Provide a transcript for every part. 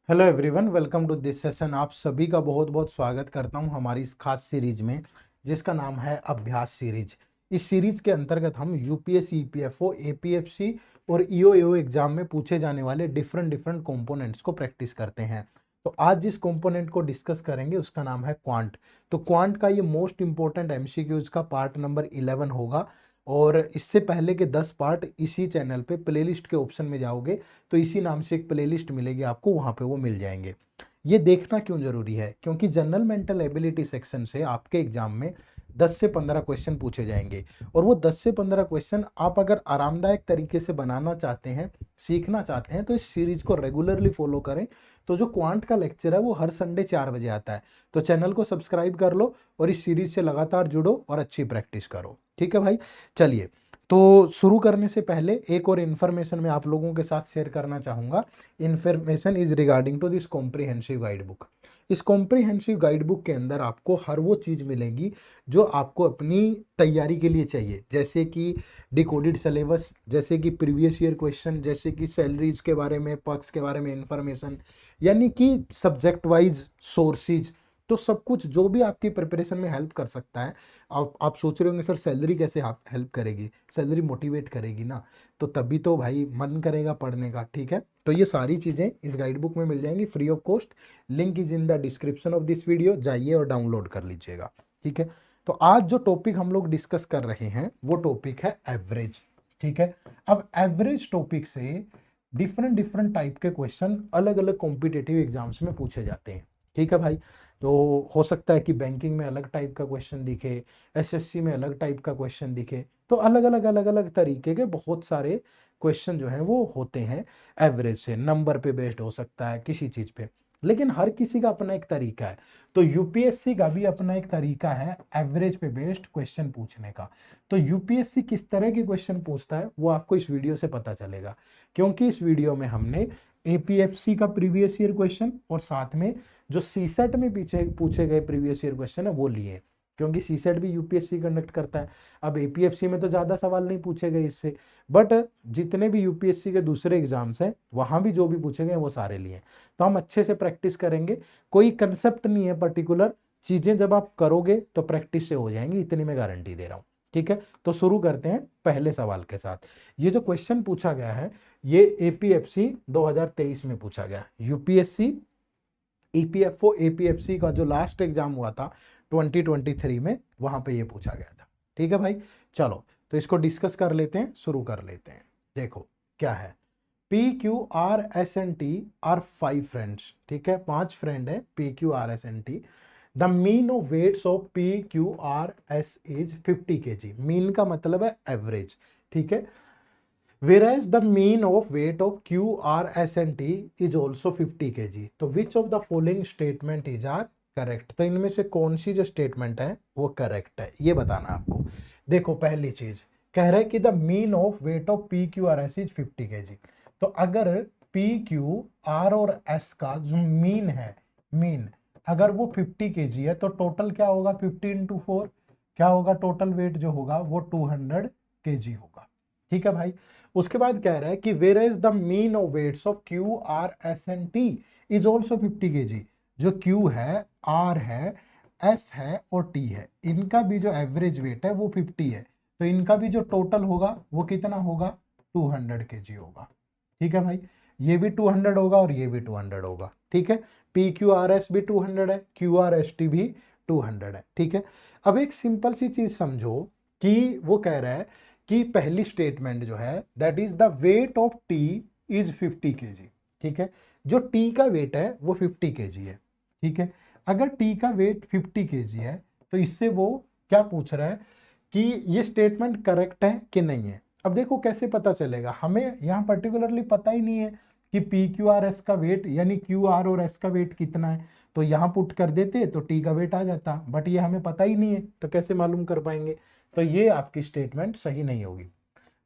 Hello everyone, welcome to this session. आप सभी का बहुत बहुत स्वागत करता हूं हमारी इस खास सीरीज में जिसका नाम है अभ्यास सीरीज। इस सीरीज के अंतर्गत हम यूपीएससी, ईपीएफओ, एपीएफसी और ईओएओ एग्जाम में पूछे जाने वाले डिफरेंट डिफरेंट कंपोनेंट्स को प्रैक्टिस करते हैं। तो आज जिस कंपोनेंट को डिस्कस करेंगे उसका नाम है क्वांट। तो क्वांट का ये मोस्ट इंपॉर्टेंट एमसीक्यूज का पार्ट नंबर 11 होगा। और इससे पहले के 10 पार्ट इसी चैनल पे प्लेलिस्ट के ऑप्शन में जाओगे तो इसी नाम से एक प्लेलिस्ट मिलेगी आपको, वहां पे वो मिल जाएंगे। ये देखना क्यों जरूरी है? क्योंकि जनरल मेंटल एबिलिटी सेक्शन से आपके एग्जाम में 10 से 15 क्वेश्चन पूछे जाएंगे। और वो 10 से 15 क्वेश्चन आप अगर आरामदायक तरीके से बनाना चाहते हैं, सीखना चाहते हैं, तो इस सीरीज को रेगुलरली फॉलो करें। तो जो क्वांट का लेक्चर है वो हर संडे 4 बजे आता है। तो चैनल को सब्सक्राइब कर लो और इस सीरीज से लगातार जुड़ो और अच्छी प्रैक्टिस करो। ठीक है भाई, चलिए। तो शुरू करने से पहले एक और इन्फॉर्मेशन मैं आप लोगों के साथ शेयर करना चाहूँगा। Information is regarding to this comprehensive guide book. इस कॉम्प्रिहेंसिव गाइड बुक के अंदर आपको हर वो चीज़ मिलेगी जो आपको अपनी तैयारी के लिए चाहिए, जैसे कि डिकोडेड सिलेबस, जैसे कि प्रीवियस ईयर क्वेश्चन, जैसे कि सैलरीज के बारे में, पक्ष के बारे में इन्फॉर्मेशन, यानी कि सब्जेक्ट वाइज सोर्सेज। तो सब कुछ जो भी आपकी प्रिपरेशन में हेल्प कर सकता है। आप सोच रहे होंगे सर सैलरी कैसे हेल्प करेगी? सैलरी मोटिवेट करेगी ना, तो तभी तो भाई मन करेगा पढ़ने का। ठीक है, तो ये सारी चीज़ें इस गाइड बुक में मिल जाएंगी free of cost. Link is in the description of this video, जाइए और डाउनलोड कर लीजिएगा। ठीक है, तो आज जो टॉपिक हम लोग डिस्कस कर रहे हैं वो टॉपिक है एवरेज। ठीक है, अब एवरेज टॉपिक से डिफरेंट डिफरेंट टाइप के क्वेश्चन अलग अलग कॉम्पिटेटिव एग्जाम्स में पूछे जाते हैं। ठीक है भाई, तो हो सकता है कि बैंकिंग में अलग टाइप का क्वेश्चन दिखे, एसएससी में अलग टाइप का क्वेश्चन दिखे। तो अलग अलग तरीके के बहुत सारे क्वेश्चन जो हैं वो होते हैं। एवरेज से नंबर पे बेस्ड हो सकता है किसी चीज पे, लेकिन हर किसी का अपना एक तरीका है। तो यूपीएससी का भी अपना एक तरीका है एवरेज पे बेस्ड क्वेश्चन पूछने का। तो यूपीएससी किस तरह के क्वेश्चन पूछता है वो आपको इस वीडियो से पता चलेगा, क्योंकि इस वीडियो में हमने एपीएफसी का प्रीवियस ईयर क्वेश्चन और साथ में जो सीसेट में पीछे पूछे गए प्रीवियस ईयर क्वेश्चन है वो लिए, क्योंकि सीसेट भी यूपीएससी कंडक्ट करता है। अब एपीएफसी में तो ज्यादा सवाल नहीं पूछे गए इससे, बट जितने भी यूपीएससी के दूसरे एग्जाम्स हैं वहां भी जो भी पूछे गए वो सारे लिए। तो हम अच्छे से प्रैक्टिस करेंगे। कोई कंसेप्ट नहीं है पर्टिकुलर, चीजें जब आप करोगे तो प्रैक्टिस से हो जाएंगी, इतनी मैं गारंटी दे रहा हूं। ठीक है, तो शुरू करते हैं पहले सवाल के साथ। ये जो क्वेश्चन पूछा गया है ये एपीएफसी 2023 में पूछा गया। यूपीएससी, ईपीएफओ, एपीएफसी का जो लास्ट एग्जाम हुआ था 2023 में, वहां पे ये पूछा गया था। ठीक है भाई, चलो तो इसको डिस्कस कर लेते हैं, शुरू कर लेते हैं। देखो क्या है, P Q R S N T R 5 friends. ठीक है, 5 फ्रेंड है P Q R S N T. The mean of weights of P Q R S is 50 kg। Mean का मतलब है एवरेज। ठीक है, whereas the mean of weight of Q, R, S and T is also 50 kg. तो which of the following statement is are correct? तो इनमें से कौन सी जो स्टेटमेंट है वो करेक्ट है, ये बताना आपको। देखो पहली चीज कह रहा है कि the mean of weight of P Q R S is 50 kg। तो अगर पी क्यू आर और एस का जो मीन है, मीन अगर वो 50 kg है तो टोटल क्या होगा? 50 into 4 क्या होगा? टोटल वेट जो होगा वो 200 kg होगा। ठीक है भाई, उसके बाद कह रहा है कि where is the mean of weights of Q R S N T is also 50 kg। जो क्यू है, आर है, एस है और टी है, इनका भी जो एवरेज वेट है वो 50 है। तो इनका भी जो टोटल होगा वो कितना होगा? 200 kg होगा। ठीक है भाई, ये भी 200 होगा और ये भी 200 होगा। ठीक है, पी क्यू आर एस भी 200 है, क्यू आर एस टी भी 200 है। ठीक है, अब एक सिंपल सी चीज समझो कि वो कह रहा है कि पहली स्टेटमेंट जो है that is the weight of T is 50 kg। ठीक है, जो टी का वेट है वो 50 kg है। ठीक है, अगर टी का वेट 50 kg है तो इससे वो क्या पूछ रहा है कि ये स्टेटमेंट करेक्ट है कि नहीं है। अब देखो कैसे पता चलेगा, हमें यहाँ पर्टिकुलरली पता ही नहीं है कि पी क्यू आर एस का वेट यानी क्यू आर और एस का वेट कितना है। तो यहाँ पुट कर देते तो टी का वेट आ जाता, बट ये हमें पता ही नहीं है तो कैसे मालूम कर पाएंगे? तो ये आपकी स्टेटमेंट सही नहीं होगी।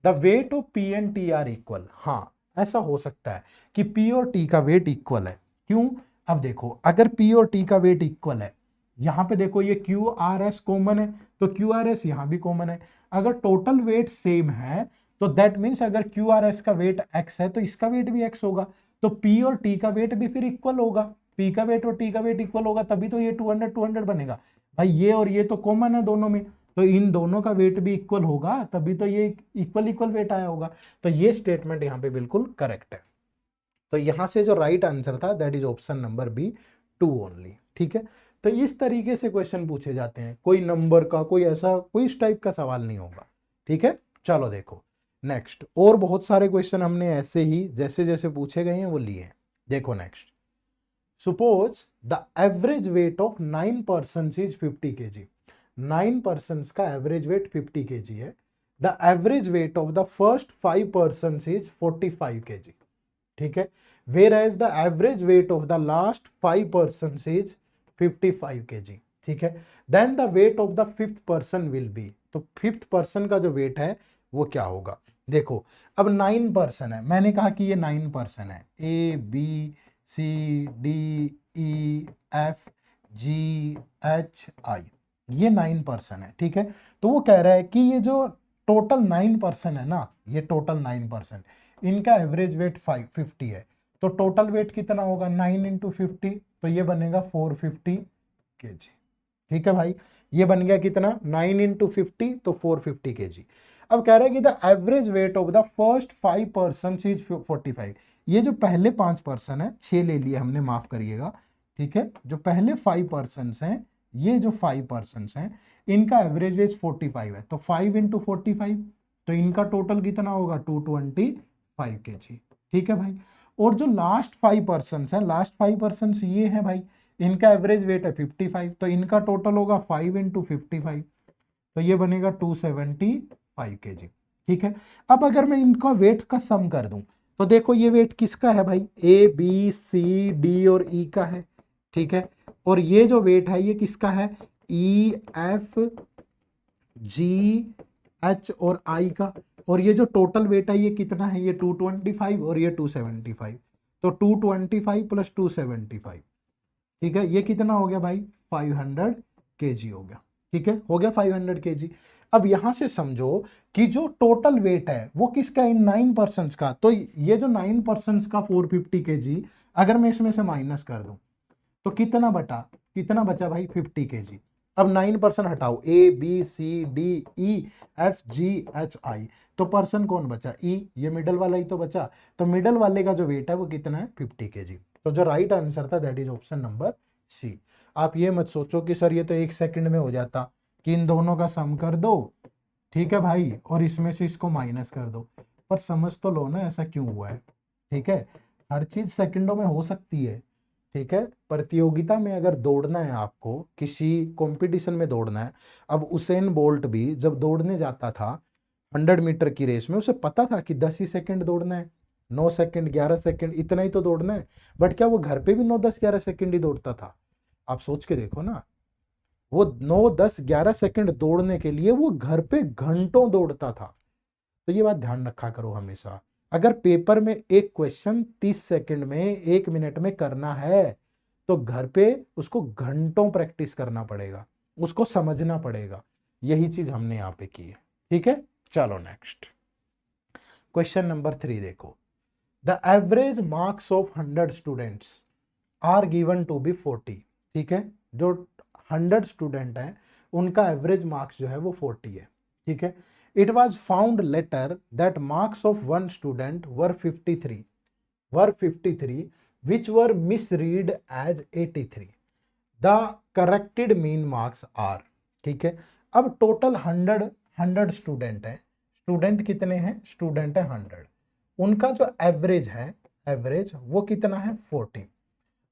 The weight of P and T R equal. हाँ, ऐसा हो सकता है कि पी और टी का वेट इक्वल है। क्यों? अब देखो अगर पी और टी का वेट इक्वल है, यहां पे देखो ये क्यू आर एस कॉमन है तो क्यू आर एस यहां भी कॉमन है। अगर टोटल वेट सेम है तो दैट मीन्स अगर क्यू आर एस का वेट एक्स है तो इसका वेट भी एक्स होगा। तो P और T का वेट भी फिर इक्वल होगा, P का वेट और T का वेट इक्वल होगा, तभी तो ये 200 200 बनेगा भाई। ये और ये तो कॉमन है दोनों में, तो इन दोनों का वेट भी इक्वल होगा, तभी तो ये इक्वल इक्वल वेट आया होगा। तो ये स्टेटमेंट यहाँ पे बिल्कुल करेक्ट है। तो यहां से जो राइट आंसर था that is option number B, 2 only. ठीक है, तो इस तरीके से क्वेश्चन पूछे जाते हैं, कोई नंबर का कोई ऐसा कोई इस टाइप का सवाल नहीं होगा। ठीक है, चलो देखो नेक्स्ट, और बहुत सारे क्वेश्चन हमने ऐसे ही जैसे जैसे पूछे गए हैं वो लिए हैं। देखो next, suppose the average weight of 9 person is 50 kg। 9 person का एवरेज वेट 50 kg है। The average weight of the first 5 person is 45 kg। ठीक है, where as the average weight of the last 5 person is 55 kg। ठीक है, then the weight of the 5th person will be. तो 5th person का जो wait है वो क्या होगा। देखो अब 9 पर्सन है, मैंने कहा कि ये 9 पर्सन है, A B C D E F G H I, ये 9 पर्सन है। ठीक है, तो वो कह रहा है कि ये जो टोटल 9 पर्सन है ना, ये टोटल 9 पर्सन, इनका एवरेज वेट 50 है। तो टोटल वेट कितना होगा 9 इंटू 50, तो ये बनेगा 450 kg। ठीक है भाई, ये बन गया कितना 9 इंटू 50 तो 450 kg। अब कह रहा है कि the average weight of the first 5 person is 45। ये जो पहले 5 पर्सन है, 6 ले लिए हमने, माफ करिएगा। ठीक है, जो पहले 5 पर्सन हैं, ये जो 5 पर्सन हैं इनका एवरेज वेट 45 है, तो 5 इंटू 45, तो इनका टोटल कितना होगा 225 kg। ठीक है भाई, और जो लास्ट 5 पर्सन है, लास्ट 5 पर्सन ये है भाई, इनका एवरेज वेट है 55, तो इनका टोटल होगा 5 इंटू 55, तो ये बनेगा 275 kg। ठीक है, अब अगर मैं इनका वेट का सम कर दूं तो देखो ये वेट किसका है भाई, ए बी सी डी और ई का है। ठीक है, और ये जो वेट है ये किसका है, ई एफ जी एच और आई का। और ये जो टोटल वेट है ये कितना है, ये 225 और ये 275, तो 225 प्लस 275, ठीक है, ये कितना हो गया भाई 500 kg हो गया। ठीक है, हो गया 500 kg। अब यहां से समझो कि जो टोटल वेट है वो किसका, इन 9 पर्सन का। तो ये जो 9 पर्सन का 450 kg, अगर मैं इसमें से माइनस कर दूं तो कितना बचा भाई 50 kg। अब 9 पर्सन हटाओ, A B C D E F G H I, तो पर्सन कौन बचा, ई, ये मिडल वाला ही तो बचा। तो मिडल वाले का जो वेट है वो कितना है 50 kg। तो जो राइट आंसर था that is option number C. आप ये मत सोचो कि सर ये तो 1 सेकंड में हो जाता, कि इन दोनों का सम कर दो, ठीक है भाई, और इसमें से इसको माइनस कर दो, पर समझ तो लो ना ऐसा क्यों हुआ है। ठीक है, हर चीज सेकंडों में हो सकती है। ठीक है, प्रतियोगिता में अगर दौड़ना है, आपको किसी कंपटीशन में दौड़ना है, अब उसेन बोल्ट भी जब दौड़ने जाता था 100 मीटर की रेस में, उसे पता था कि 10 ही सेकंड दौड़ना है, 9 सेकंड 11 सेकंड इतना ही तो दौड़ना है। बट क्या वो घर पे भी 9 10 11 सेकंड ही दौड़ता था? आप सोच के देखो ना, वो 9 10 11 सेकंड दौड़ने के लिए वो घर पे घंटों दौड़ता था। तो ये बात ध्यान रखा करो हमेशा, अगर पेपर में एक क्वेश्चन 30 सेकंड में 1 मिनट में करना है तो घर पे उसको घंटों प्रैक्टिस करना पड़ेगा, उसको समझना पड़ेगा। यही चीज हमने यहाँ पे की है। ठीक है, चलो नेक्स्ट क्वेश्चन नंबर 3 देखो, the average marks of 100 students are given to be 40। ठीक है, जो 100 स्टूडेंट हैं उनका एवरेज मार्क्स जो है वो 40 है। ठीक है, it was found later that marks of one student were 53 which were misread as 83। the corrected mean marks are। ठीक है, अब टोटल 100 स्टूडेंट है, स्टूडेंट कितने हैं, स्टूडेंट है 100, उनका जो एवरेज है, एवरेज वो कितना है 40।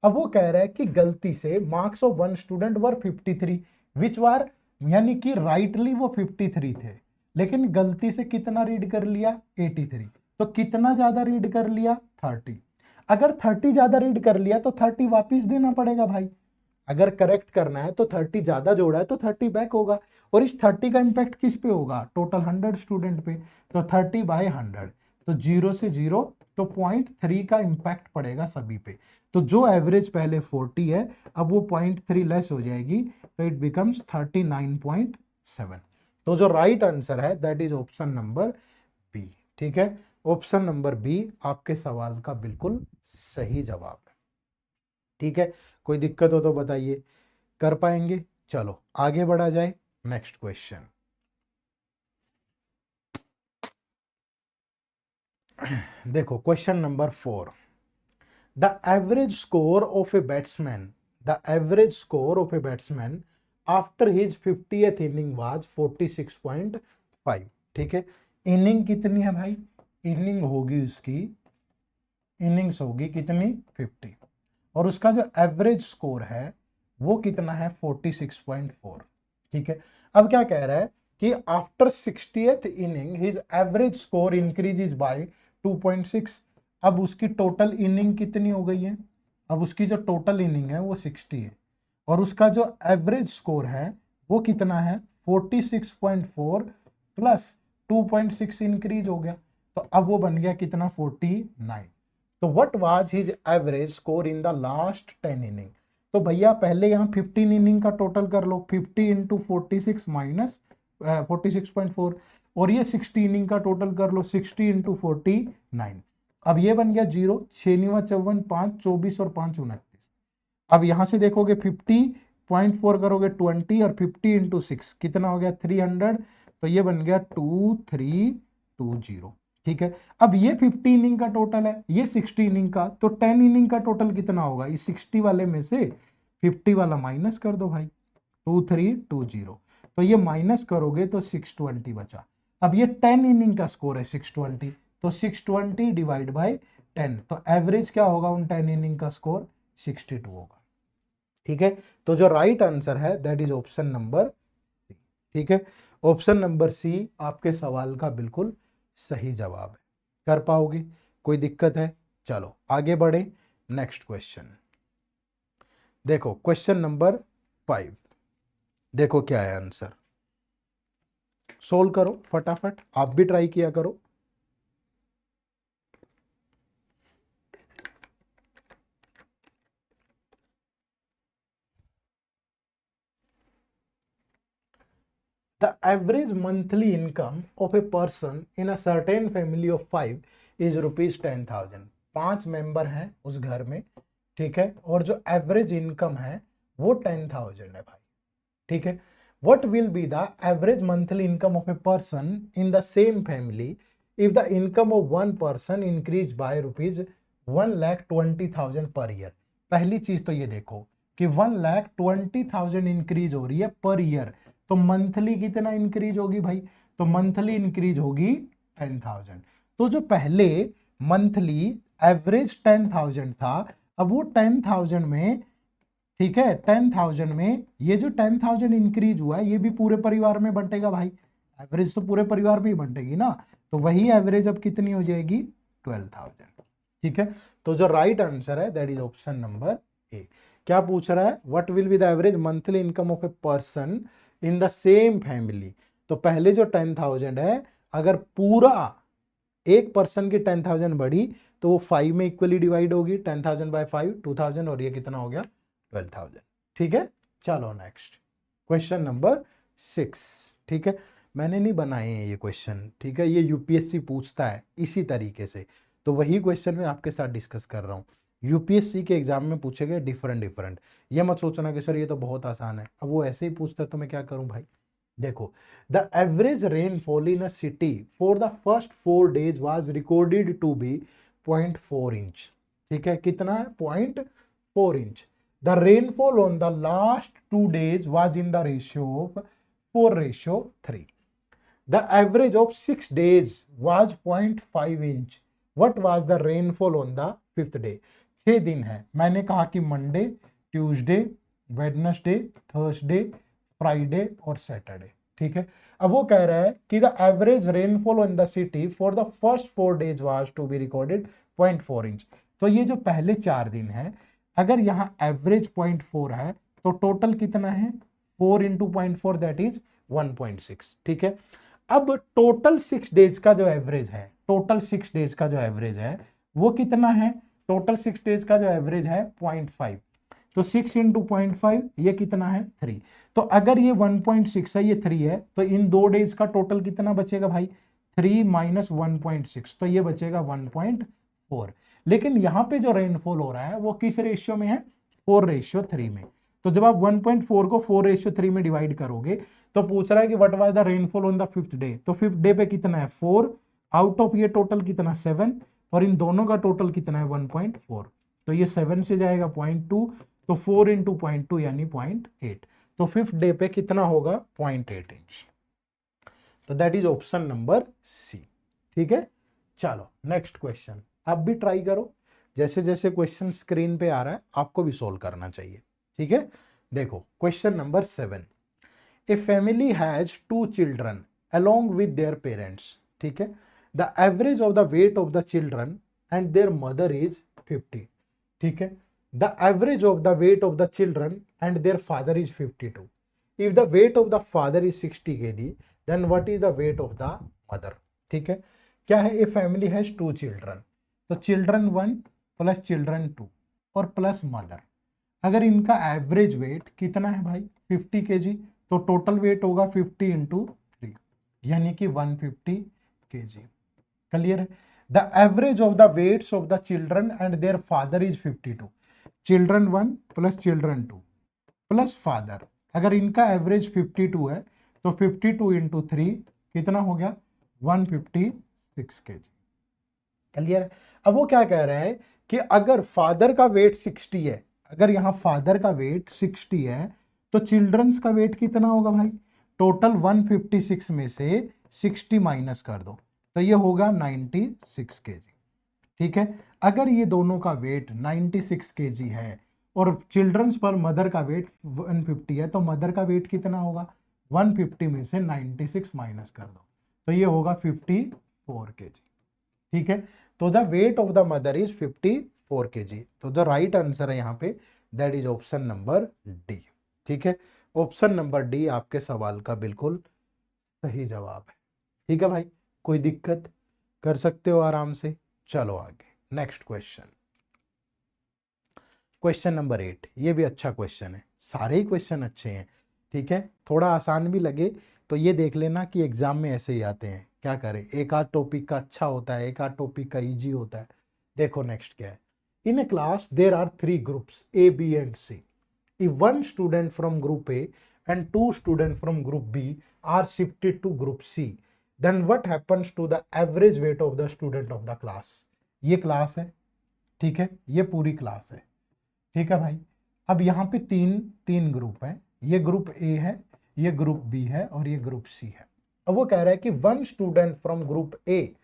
अब वो कह रहा है कि गलती से marks of one student were 53 विच वार, यानी कि राइटली वो 53 थे, लेकिन गलती से कितना रीड कर लिया 83। तो कितना ज्यादा रीड कर लिया 30। अगर 30 ज्यादा रीड कर लिया तो 30 वापिस देना पड़ेगा भाई। अगर करेक्ट करना है तो 30 ज्यादा जोड़ा है तो 30 बैक होगा, और इस 30 का इंपैक्ट किस पे होगा, टोटल 100 स्टूडेंट पे। तो 30/100, तो 0 से 0, तो 0.3 का इंपैक्ट पड़ेगा सभी पे। तो जो एवरेज पहले 40 है, अब वो 0.3 लेस हो जाएगी, तो इट बिकम्स 39.7। तो जो राइट आंसर है that is option number B. ठीक है, ऑप्शन नंबर बी आपके सवाल का बिल्कुल सही जवाब है। ठीक है, कोई दिक्कत हो तो बताइए, कर पाएंगे? चलो आगे बढ़ा जाए, नेक्स्ट क्वेश्चन। देखो question number 4, the average score of a batsman, the average score of a batsman after his 50th inning was 46.5। ठीक है, इनिंग कितनी है भाई? इनिंग होगी उसकी, इनिंग्स होगी कितनी? 50, और उसका जो एवरेज स्कोर है वो कितना है? 46.4। ठीक है, अब क्या कह रहा है कि after 60th inning his average score increases by 2.6। अब उसकी टोटल इनिंग कितनी हो गई है? अब उसकी जो टोटल इनिंग है वो 60 है, और उसका जो एवरेज स्कोर है वो कितना है? 46.4 प्लस 2.6 इंक्रीज हो गया, तो अब वो बन गया कितना? 49। तो what was his average score in the last 10 inning? तो भैया पहले यहाँ 15 इनिंग का टोटल कर लो, 50 इंटू 46 माइनस 46.4, और ये 60 इनिंग का टोटल कर लो, 60 इंटू 49। अब ये बन गया 0, 6×9 = 5, 24 और 5 29। अब यहां से देखोगे 50.4 करोगे 20, और 50 इंटू 6 कितना हो गया? 300, तो ये बन गया 2320। ठीक है, अब ये 50 इनिंग का टोटल है, ये 60 इनिंग का, तो 10 इनिंग का टोटल कितना होगा? इस 60 वाले में से 50 वाला माइनस कर दो भाई, 2320, तो ये माइनस करोगे तो 620 बचा। अब ये 10 इनिंग का स्कोर है 620, तो 620 डिवाइड बाय 10, तो एवरेज क्या होगा उन 10 इनिंग का स्कोर? 62 होगा। ठीक है, तो जो राइट आंसर है that is option number C. ठीक है, ऑप्शन नंबर सी आपके सवाल का बिल्कुल सही जवाब है। कर पाओगे? कोई दिक्कत है? चलो आगे बढ़े, नेक्स्ट क्वेश्चन। देखो क्वेश्चन नंबर 5, देखो क्या है आंसर, सोल्व करो फटाफट, आप भी ट्राई किया करो। The average monthly income of a person in a certain family of 5 is rupees 10,000। 5 member हैं उस घर में, ठीक है, और जो एवरेज इनकम है वो 10,000 है भाई। ठीक है, what will be the average monthly income of a person in the same family if the income of one person increased by rupees 1,20,000 per year? पहली चीज तो ये देखो कि 1,20,000 इंक्रीज हो रही है पर ईयर, तो मंथली कितना इंक्रीज होगी भाई? तो मंथली इंक्रीज होगी 10,000। तो जो पहले मंथली एवरेज 10,000 था, अब वो 10,000 में, ठीक है, 10,000 में ये जो 10,000 इंक्रीज हुआ है ये भी पूरे परिवार में बंटेगा भाई, एवरेज तो पूरे परिवार में ही बंटेगी ना, तो वही एवरेज अब कितनी हो जाएगी? 12,000। ठीक है, तो जो राइट आंसर है that is option number A. क्या पूछ रहा है? What will be the average monthly income of a person in the same family? तो पहले जो 10,000 है, अगर पूरा एक पर्सन की 10,000 बढ़ी तो वो 5 में इक्वली डिवाइड होगी, 10,000 बाय 5 2,000, और ये कितना हो गया? 12,000। ठीक है, चलो नेक्स्ट क्वेश्चन नंबर 6। ठीक है, मैंने नहीं बनाए हैं ये क्वेश्चन, ठीक है, ये यूपीएससी पूछता है इसी तरीके से, तो वही क्वेश्चन मैं आपके साथ डिस्कस कर रहा हूँ। यूपीएससी के एग्जाम में पूछे गए डिफरेंट, ये मत सोचना कि सर ये तो बहुत आसान है, अब वो ऐसे ही पूछता है तो मैं क्या करूं भाई। देखो, the average rainfall in a city for the first 4 days was recorded to be 0.4 inch. ठीक है, कितना है? 0.4 inch. The rainfall on the last 2 days was in the ratio of 4:3। The average of 6 days was 0.5 inch. What was the rainfall on the 5th day? 6 दिन है, मैंने कहा कि Monday, Tuesday, Wednesday, Thursday, Friday और Saturday. ठीक है, अब वो कह रहा है कि the average rainfall in the city for the first 4 days was to be recorded 0.4 inch. तो ये जो पहले 4 दिन है, अगर यहां एवरेज 0.4 है तो टोटल कितना है? 4 इंटू 0.4 दैट इज 1.6। ठीक है, अब टोटल 6 days का जो एवरेज है, टोटल 6 days का जो एवरेज है वो कितना है? टोटल 6 days का जो एवरेज है 0.5, तो 6 इंटू 0.5 ये कितना है? 3। तो अगर ये 1.6 है, ये 3 है, तो इन 2 days का टोटल कितना बचेगा भाई? 3 माइनस 1.6, तो ये बचेगा 1.4। लेकिन यहाँ पे जो रेनफॉल हो रहा है वो किस रेशियो में है, 4:3 में। तो जब आप 1.4 को 4:3 में डिवाइड करोगे तो पूछ रहा है कि what was the rainfall on the 5th day. तो 5th डे पे कितना है 4, आउट ऑफ ये टोटल कितना 7, और इन दोनों का टोटल कितना है 1.4। तो ये 7 से जाएगा 0.2, तो 4 इंटू 0.2 यानी 0.8। तो 5th डे पे कितना होगा 0.8 इंच। तो that is option number C. ठीक है, चलो नेक्स्ट क्वेश्चन आप भी ट्राई करो, जैसे जैसे क्वेश्चन स्क्रीन पे आ रहा है आपको भी सोल्व करना चाहिए। ठीक है, देखो question number 7, a family has 2 children along with their parents। ठीक है, the average of the weight of the children and their mother is 50। ठीक है, the average of the weight of the children and their father is 52। If the weight of the father is 60 kg, then what is the weight of the mother. ठीक है, क्या है, a family has 2 children, तो children 1 plus children 2 और plus mother. अगर इनका average weight कितना है भाई 50 kg, तो टोटल वेट होगा 50 इंटू 3 यानी कि 150 kg। क्लियर है। The average of the weights of the children and their father is 52। Children 1 plus children 2 plus father, अगर इनका एवरेज 52 है तो 52 इंटू 3 कितना हो गया 156 kg। क्लियर है। अब वो क्या कह रहा है कि अगर फादर का वेट 60 है, अगर यहाँ फादर का वेट 60 है तो चिल्ड्रंस का वेट कितना होगा भाई, टोटल 156 में से 60 माइनस कर दो तो ये होगा 96 kg। ठीक है, अगर ये दोनों का वेट 96 kg है और चिल्ड्रंस पर मदर का वेट 150 है, तो मदर का वेट कितना होगा 150 में से 96 माइनस कर दो तो ये होगा 54 kg। ठीक है, तो the weight of the mother is 54 kg। तो द राइट आंसर है यहाँ पे that is option number D. ठीक है, ऑप्शन नंबर डी आपके सवाल का बिल्कुल सही जवाब है। ठीक है भाई, कोई दिक्कत, कर सकते हो आराम से। चलो आगे नेक्स्ट क्वेश्चन, क्वेश्चन नंबर 8। ये भी अच्छा क्वेश्चन है, सारे ही क्वेश्चन अच्छे हैं। ठीक है, थोड़ा आसान भी लगे तो ये देख लेना कि एग्जाम में ऐसे ही आते हैं, क्या करें, एक आध टॉपिक का अच्छा होता है, एक आध टॉपिक का इजी होता है। देखो नेक्स्ट क्या है, in a class there are 3 groups A B and C. If 1 student from group A and 2 student from group B are shifted to group C, then what happens to the average weight of the student of the class. ये class है, ठीक है, ये पूरी class है। ठीक है भाई, अब यहाँ पे तीन ग्रुप है, ये ग्रुप ए है, ये ग्रुप बी है और ये ग्रुप सी है। अब वो कह रहा है कि 1 स्टूडेंट फ्रॉम ग्रुप ए,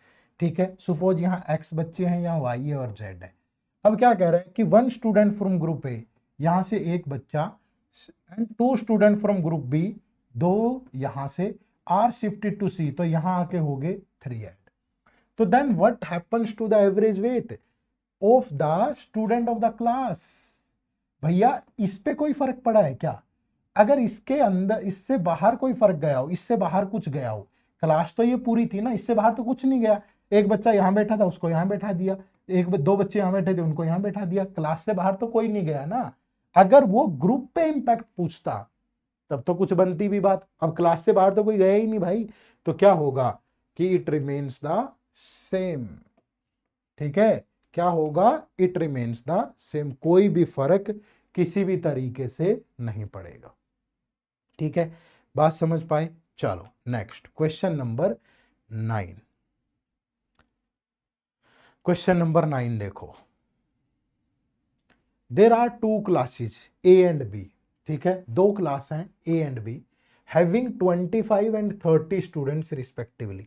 ठीक है, सपोज यहाँ x बच्चे हैं, यहाँ y है और z है। अब क्या कह रहा है कि 1 स्टूडेंट फ्रॉम ग्रुप ए, यहाँ से एक बच्चा, and 2 student from group B, 2 यहाँ से, आर शिफ्टेड टू सी, तो यहाँ आके हो गए 3 ऐड। तो then what happens to the average weight of the student of the class. भैया इस पे कोई फर्क पड़ा है क्या, अगर इसके अंदर, इससे बाहर कोई फर्क गया हो, इससे बाहर कुछ गया हो, क्लास तो ये पूरी थी ना, इससे बाहर तो कुछ नहीं गया। एक बच्चा यहाँ बैठा था उसको यहाँ बैठा दिया, दो बच्चे यहाँ बैठे थे उनको यहाँ बैठा दिया, क्लास से बाहर तो कोई नहीं गया ना। अगर वो ग्रुप पे इंपैक्ट पूछता तब तो कुछ बनती भी बात, अब क्लास से बाहर तो कोई गया ही नहीं भाई, तो क्या होगा कि इट रिमेन्स द सेम। ठीक है, क्या होगा, इट रिमेन्स द सेम, कोई भी फर्क किसी भी तरीके से नहीं पड़ेगा। ठीक है, बात समझ पाए। चलो next question number 9। Question number 9 देखो, there are 2 classes A and B. ठीक है, 2 क्लास हैं A and B, having 25 and 30 students respectively.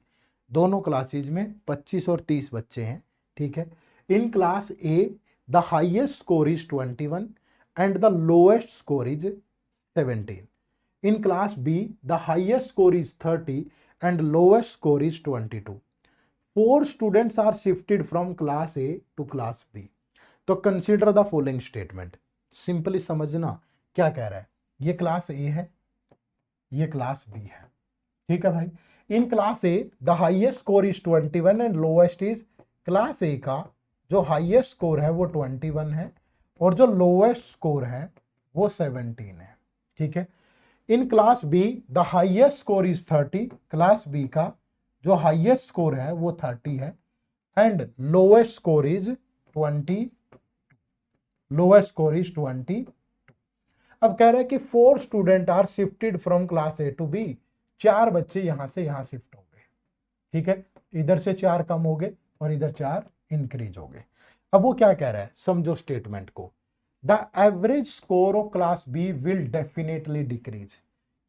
दोनों क्लासेस में 25 और 30 बच्चे हैं। ठीक है, in class A the highest score is 21 and the lowest score is 17। In class B, the highest score is 30 and lowest score is 22. 4 students are shifted from class A to class B. तो consider the following statement. Simply समझना क्या कह रहा है, ये class A है, ये class B है। ठीक है भाई, in class A the highest score is 21 and lowest is, class A का जो हाईएस्ट स्कोर है वो 21 है और जो लोएस्ट स्कोर है वो 17 है। ठीक है, in class B the highest score is 30, class B का जो हाईएस्ट स्कोर है वो 30 है and lowest score is 20, lowest score is 20। अब कह रहे हैं कि 4 student are shifted from class A to B, 4 बच्चे यहां से यहां शिफ्ट हो गए, ठीक है, इधर से 4 कम हो गए और इधर 4 इंक्रीज हो गए। अब वो क्या कह रहा है, समझो स्टेटमेंट को, the average score of class B will definitely decrease,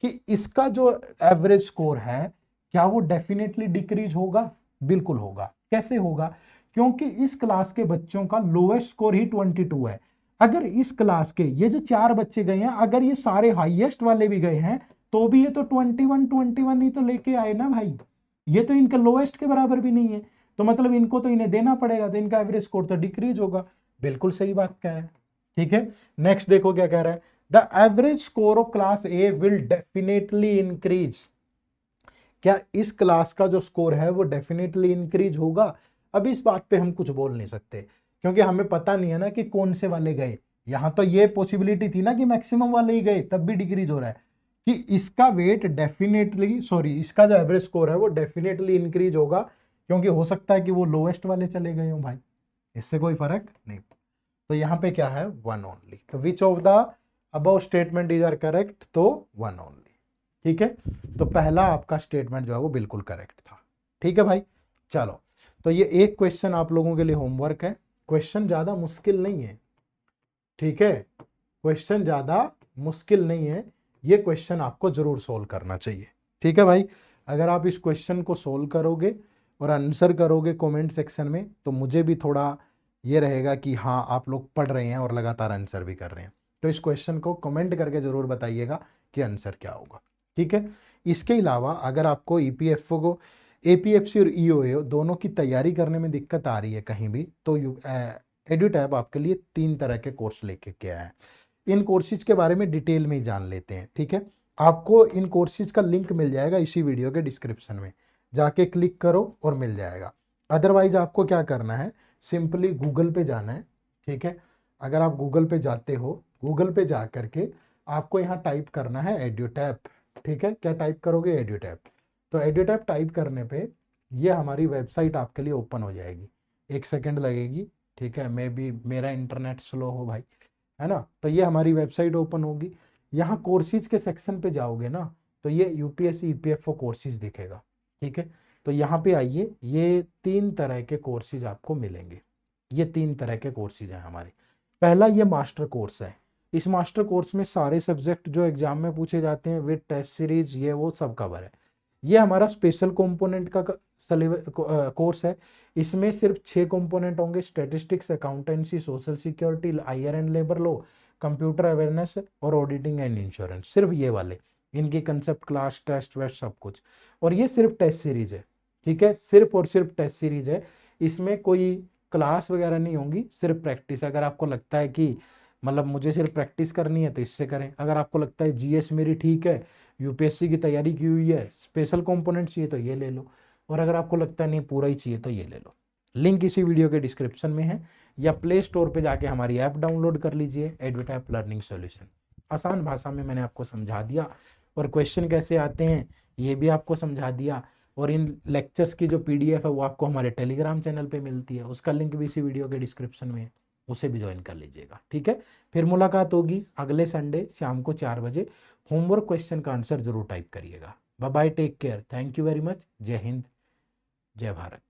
कि इसका जो एवरेज स्कोर है क्या वो डेफिनेटली डिक्रीज होगा, बिल्कुल होगा। कैसे होगा, क्योंकि इस क्लास के बच्चों का लोएस्ट स्कोर ही 22 है। अगर इस क्लास के ये जो 4 बच्चे गए हैं, अगर ये सारे हाईएस्ट वाले भी गए हैं तो भी ये तो 21 ही तो लेके आए ना भाई, ये तो इनका लोएस्ट के बराबर भी नहीं है, तो मतलब इनको तो इन्हें देना पड़ेगा, तो इनका एवरेज स्कोर तो डिक्रीज होगा। बिल्कुल सही बात कह रहे हैं, ठीक है। नेक्स्ट देखो क्या कह रहा है, the average score of class A will definitely increase, क्या इस क्लास का जो स्कोर है वो डेफिनेटली इंक्रीज होगा। अब इस बात पे हम कुछ बोल नहीं सकते क्योंकि हमें पता नहीं है ना कि कौन से वाले गए। यहां तो ये पॉसिबिलिटी थी ना कि मैक्सिमम वाले ही गए, तब भी डिक्रीज हो रहा है, कि इसका वेट डेफिनेटली, सॉरी, इसका जो एवरेज स्कोर है वो डेफिनेटली इंक्रीज होगा, क्योंकि हो सकता है कि वो लोएस्ट वाले चले गए हो भाई, इससे कोई फर्क नहीं। तो यहाँ पे क्या है, वन ओनली। तो which of the above statement is are correct, तो वन ओनली, ठीक है। तो पहला आपका स्टेटमेंट जो है वो बिल्कुल करेक्ट था, ठीक है भाई। चलो, तो ये एक क्वेश्चन आप लोगों के लिए होमवर्क है, क्वेश्चन ज्यादा मुश्किल नहीं है, ठीक है, क्वेश्चन ज्यादा मुश्किल नहीं है, ये क्वेश्चन आपको जरूर सोल्व करना चाहिए, ठीक है भाई। अगर आप इस क्वेश्चन को सोल्व करोगे और आंसर करोगे कमेंट सेक्शन में, तो मुझे भी थोड़ा ये रहेगा कि हाँ आप लोग पढ़ रहे हैं और लगातार आंसर भी कर रहे हैं। तो इस क्वेश्चन को कमेंट करके जरूर बताइएगा कि आंसर क्या होगा, ठीक है। इसके अलावा अगर आपको ईपीएफओ को, एपीएफसी और ईओए दोनों की तैयारी करने में दिक्कत आ रही है कहीं भी, तो एडुटैब आपके लिए 3 तरह के कोर्स लेके के आया है। इन कोर्सेज के बारे में डिटेल में ही जान लेते हैं, ठीक है। आपको इन कोर्सेज का लिंक मिल जाएगा इसी वीडियो के डिस्क्रिप्शन में, जाके क्लिक करो और मिल जाएगा। अदरवाइज आपको क्या करना है, सिंपली गूगल पे जाना है, ठीक है। अगर आप गूगल पे जाते हो, गूगल पे जा करके आपको यहाँ टाइप करना है एड्यूटैप, ठीक है। क्या टाइप करोगे, एड्यूटैप। तो एड्यूटैप टाइप करने पे ये हमारी वेबसाइट आपके लिए ओपन हो जाएगी, 1 सेकंड लगेगी, ठीक है, मे बी मेरा इंटरनेट स्लो हो भाई, है ना। तो ये हमारी वेबसाइट ओपन होगी, यहाँ कोर्सेज के सेक्शन पे जाओगे ना, तो ये यूपीएससी ईपीएफओ कोर्सेज दिखेगा, ठीक है। तो यहाँ पे आइए, ये 3 तरह के कोर्सेज आपको मिलेंगे, ये 3 तरह के कोर्सेज हैं हमारे। पहला ये मास्टर कोर्स है, इस मास्टर कोर्स में सारे सब्जेक्ट जो एग्जाम में पूछे जाते हैं विद टेस्ट सीरीज, ये वो सब कवर है। ये हमारा स्पेशल कंपोनेंट का कोर्स है, इसमें सिर्फ 6 कंपोनेंट होंगे, statistics, accountancy, social security, IR and labour law, computer awareness और ऑडिटिंग एंड इंश्योरेंस, सिर्फ ये वाले, इनकी कंसेप्ट क्लास, टेस्ट वेस्ट सब कुछ। और ये सिर्फ टेस्ट सीरीज है, ठीक है, सिर्फ और सिर्फ टेस्ट सीरीज है, इसमें कोई क्लास वगैरह नहीं होंगी, सिर्फ प्रैक्टिस। अगर आपको लगता है कि मतलब मुझे सिर्फ प्रैक्टिस करनी है तो इससे करें, अगर आपको लगता है जीएस मेरी ठीक है, यूपीएससी की तैयारी की हुई है, स्पेशल कंपोनेंट चाहिए तो ये ले लो, और अगर आपको लगता है नहीं पूरा ही चाहिए तो ये ले लो। लिंक इसी वीडियो के डिस्क्रिप्शन में है, या प्ले स्टोर पे जाके हमारी ऐप डाउनलोड कर लीजिए, एडुटैप लर्निंग सॉल्यूशन। आसान भाषा में मैंने आपको समझा दिया, और क्वेश्चन कैसे आते हैं ये भी आपको समझा दिया, और इन लेक्चर्स की जो पीडीएफ है वो आपको हमारे टेलीग्राम चैनल पे मिलती है, उसका लिंक भी इसी वीडियो के डिस्क्रिप्शन में है, उसे भी ज्वाइन कर लीजिएगा, ठीक है। फिर मुलाकात होगी अगले संडे शाम को 4 बजे। होमवर्क क्वेश्चन का आंसर जरूर टाइप करिएगा। Bye bye, take care, thank you very much, जय हिंद, जय भारत।